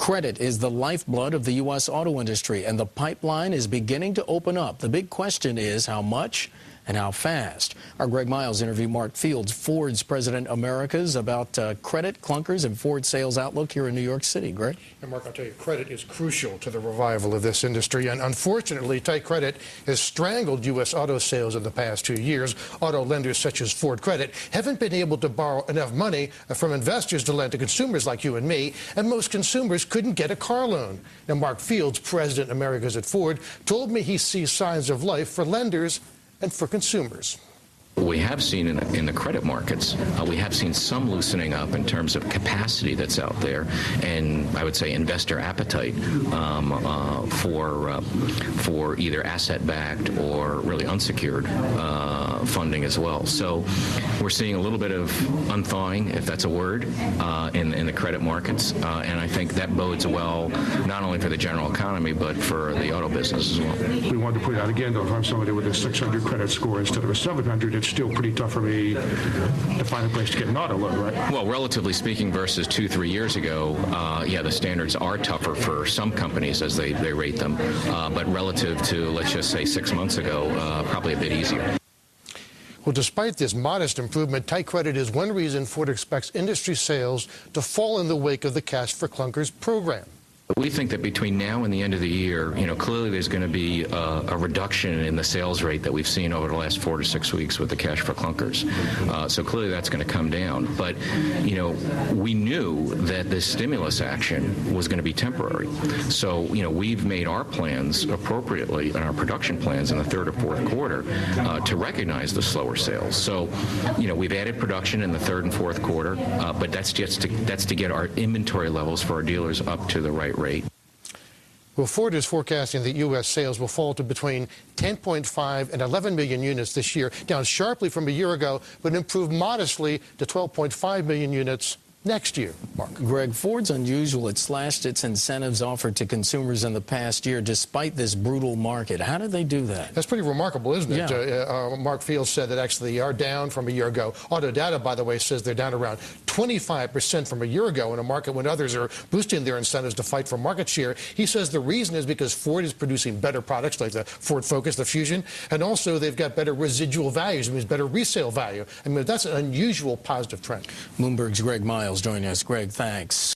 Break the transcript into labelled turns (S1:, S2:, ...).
S1: Credit is the lifeblood of the U.S. auto industry, and the pipeline is beginning to open up. The big question is how much and how fast. Our Greg Miles interviewed Mark Fields, Ford's President Americas, about credit, clunkers, and Ford sales outlook here in New York City. Greg?
S2: And Mark, I'll tell you, credit is crucial to the revival of this industry. And unfortunately, tight credit has strangled U.S. auto sales in the past 2 years. Auto lenders such as Ford Credit haven't been able to borrow enough money from investors to lend to consumers like you and me, and most consumers couldn't get a car loan. Now, Mark Fields, President Americas at Ford, told me he sees signs of life for lenders and for consumers.
S3: We have seen in the credit markets, we have seen some loosening up in terms of capacity that's out there, and I would say investor appetite for either asset-backed or really unsecured funding as well. So we're seeing a little bit of unthawing, if that's a word, in the credit markets, and I think that bodes well not only for the general economy but for the auto business as well.
S4: We wanted to put out again, though, if I'm somebody with a 600 credit score instead of a 700, it's still pretty tough for me to find a place to get an auto loan, right?
S3: Well, relatively speaking, versus 2-3 years ago, yeah, the standards are tougher for some companies as they rate them, but relative to, let's just say, 6 months ago, probably a bit easier.
S2: Well, despite this modest improvement, tight credit is one reason Ford expects industry sales to fall in the wake of the Cash for Clunkers program.
S3: We think that between now and the end of the year, clearly there's going to be a reduction in the sales rate that we've seen over the last 4 to 6 weeks with the Cash for Clunkers. So clearly that's going to come down. But, we knew that this stimulus action was going to be temporary. So, we've made our plans appropriately and our production plans in the third or fourth quarter to recognize the slower sales. So, we've added production in the third and fourth quarter, but that's to get our inventory levels for our dealers up to the right rate.
S2: Well, Ford is forecasting that U.S. sales will fall to between 10.5 and 11 million units this year, down sharply from a year ago, but improve modestly to 12.5 million units next year. Mark.
S1: Greg, Ford's unusual. It slashed its incentives offered to consumers in the past year despite this brutal market. How did they do that?
S2: That's pretty remarkable, isn't it?
S1: Yeah.
S2: Mark Fields said that actually they are down from a year ago. Auto data, by the way, says they're down around 25% from a year ago in a market when others are boosting their incentives to fight for market share. He says the reason is because Ford is producing better products like the Ford Focus, the Fusion, and also they've got better residual values. It means better resale value. I mean, that's an unusual positive trend.
S1: Bloomberg's Greg Miles joining us. Greg, thanks.